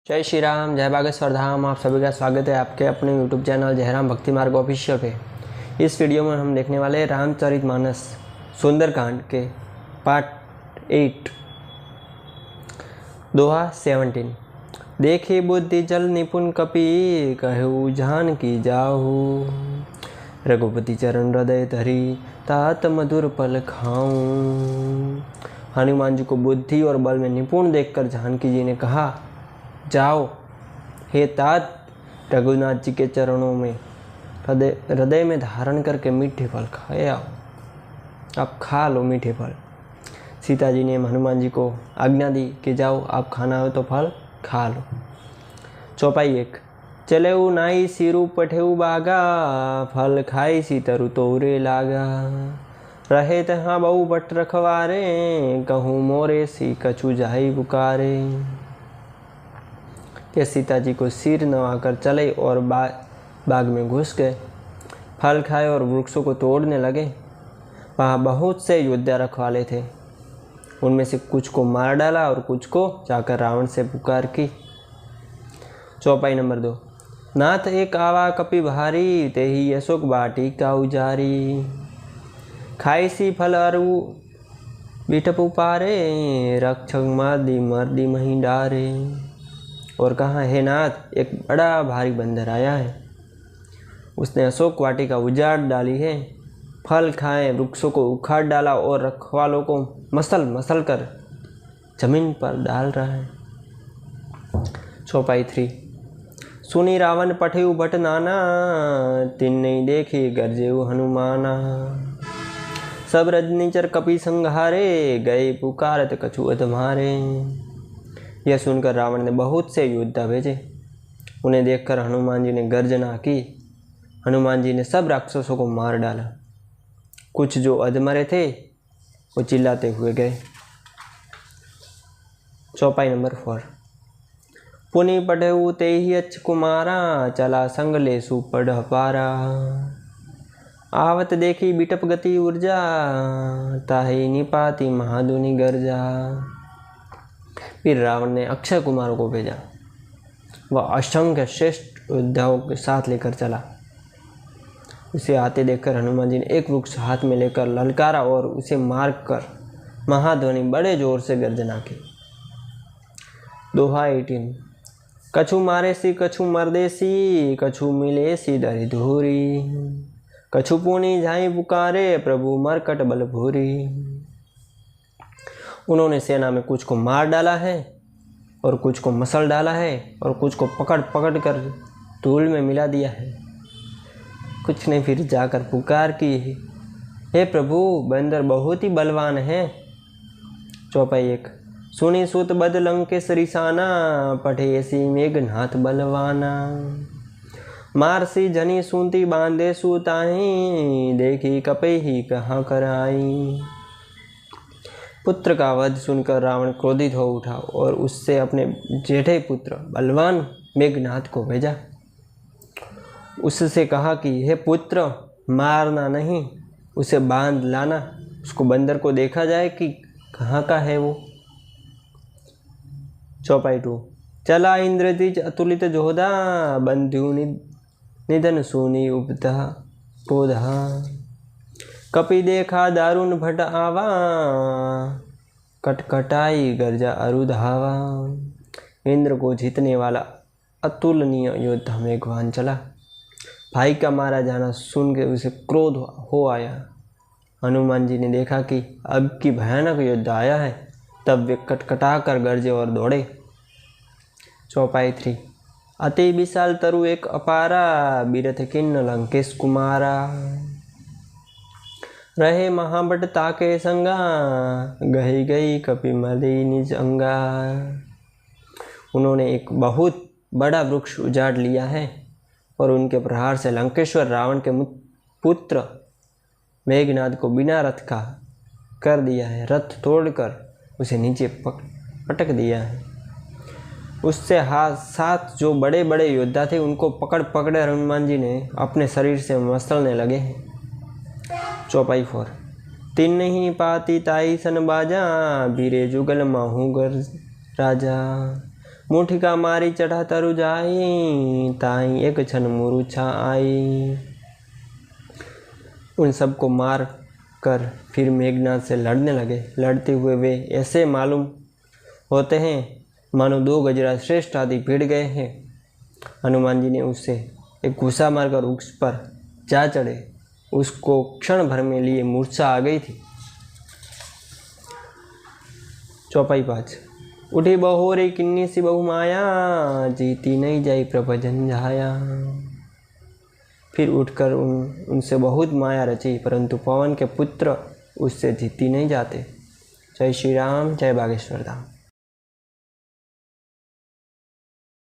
जय श्री राम, जय बागेश्वर धाम। आप सभी का स्वागत है आपके अपने यूट्यूब चैनल जयराम भक्ति मार्ग ऑफिशियल पे। इस वीडियो में हम देखने वाले हैं रामचरितमानस सुंदरकांड के पार्ट 8 दोहा 17। देखे बुद्धि जल निपुण कपि कहु जान की जाहू, रघुपति चरण हृदय धरी तात मधुर पल खाऊं। हनुमान जी को बुद्धि और बल में निपुण देखकर जानकी जी ने कहा, जाओ हे तात, रघुनाथ जी के चरणों में हृदय में धारण करके मीठे फल खाए आओ। आप खा लो मीठे फल। सीता जी ने हनुमान जी को आज्ञा दी कि जाओ, आप खाना हो तो फल खा लो। चौपाई 1। चलेऊ नाई सिरु पठेऊ बागा, फल खाई सी तरु तोरे लागा। रहे तहाँ बहु भट्ट रखवारे, कहूँ मोरे सी कछु जाई पुकारे। कि सीता जी को सिर नवाकर चले और बाग में घुस गए, फल खाए और वृक्षों को तोड़ने लगे। वहाँ बहुत से योद्धा रखवाले थे, उनमें से कुछ को मार डाला और कुछ को जाकर रावण से पुकार की। चौपाई नंबर 2। नाथ एक आवा कपि भारी, तेहि अशोक बाटी का उजारी। खाई सी फल अरु बिटप उपारे, रक्षक मर्दी मही डारे। और कहा, हे नाथ, एक बड़ा भारी बंदर आया है, उसने अशोक वाटिका उजाड़ डाली है, फल खाए वृक्षों को उखाड़ डाला और रखवालों को मसल कर जमीन पर डाल रहा है। चौपाई 3। सुनी रावण पठेऊ भट नाना, तिन नहीं देखी गरजेऊ हनुमाना। सब रजनीचर कपि संघारे, गए पुकारत कछु अधमारे। यह सुनकर रावण ने बहुत से योद्धा भेजे, उन्हें देखकर हनुमान जी ने गर्जना की। हनुमान जी ने सब राक्षसों को मार डाला। कुछ जो अधमरे थे वो चिल्लाते हुए गए। चौपाई नंबर 4। पुनि पढ़ेऊ तेहि अच्छ कुमारा, चला संग लेसु पढ़ पारा। आवत देखी बिटप गति ऊर्जा, ताहि निपाति महादुनि गर्जा। फिर रावण ने अक्षय कुमारों को भेजा, वह असंख्य श्रेष्ठ योद्धाओं के साथ लेकर चला। उसे आते देखकर हनुमान जी ने एक वृक्ष हाथ में लेकर ललकारा और उसे मारकर महाध्वनि बड़े जोर से गर्जना की। दोहा 18। कछु मारे सी कछु मरदेसी, कछु मिले सी दरी धूरी। कछु पुनि झाई पुकारे, प्रभु मरकट बल भूरी। उन्होंने सेना में कुछ को मार डाला है और कुछ को मसल डाला है और कुछ को पकड़ कर धूल में मिला दिया है। कुछ ने फिर जाकर पुकार की, हे प्रभु, बंदर बहुत ही बलवान है। चौपाई 1। सुनी सुत बद लंकेश रिसाना, पठे ऐसी मेघनाथ बलवाना। मारसी जनी सुनती बांधे सुताही, देखी कपे ही कहाँ कर आई। पुत्र का वध सुनकर रावण क्रोधित हो उठा और उससे अपने जेठे पुत्र बलवान मेघनाथ को भेजा। उससे कहा कि हे पुत्र, मारना नहीं, उसे बांध लाना, उसको बंदर को देखा जाए कि कहाँ का है वो। चौपाई 2। चला इंद्रद्विज अतुलित जोधा, बंधु निधन सुनी उपधा क्रोधा। कपि देखा दारुण भट आवा, कटकटाई गर्जा अरुधावा। इंद्र को जीतने वाला अतुलनीय योद्धा मेघवान चला। भाई का मारा जाना सुन के उसे क्रोध हो आया। हनुमान जी ने देखा कि अब की भयानक योद्धा आया है, तब वे कटकटा कर गरजे और दौड़े। चौपाई 3। अति विशाल तरु एक अपारा, बीरथ किन्न लंकेश कुमारा। रहे महाबट ताके संगा, गही गई कपि मरी निज अंगा। उन्होंने एक बहुत बड़ा वृक्ष उजाड़ लिया है और उनके प्रहार से लंकेश्वर रावण के पुत्र मेघनाथ को बिना रथ का कर दिया है। रथ तोड़कर उसे नीचे पटक दिया है। उससे साथ जो बड़े बड़े योद्धा थे उनको पकड़ हनुमान जी ने अपने शरीर से मसलने लगे हैं। चौपाई 4। तिन नहीं पाती ताई सन बाजा, बीरे जुगल माहू गर राजा। मुठिका मारी चढ़ा तरु जाई, ताई एक क्षण मूर्छा आई। उन सबको मार कर फिर मेघनाद से लड़ने लगे। लड़ते हुए वे ऐसे मालूम होते हैं मानो 2 गजराज श्रेष्ठ आदि भिड़ गए हैं। हनुमान जी ने उससे एक घुसा मारकर वृक्ष पर जा चढ़े। उसको क्षण भर में लिए मूर्छा आ गई थी। चौपाई 5। उठी बहोरे किन्नी सी बहु माया, जीती नहीं जाई प्रभजन झाया। फिर उठकर उनसे बहुत माया रची, परंतु पवन के पुत्र उससे जीती नहीं जाते। जय श्री राम, जय बागेश्वर धाम।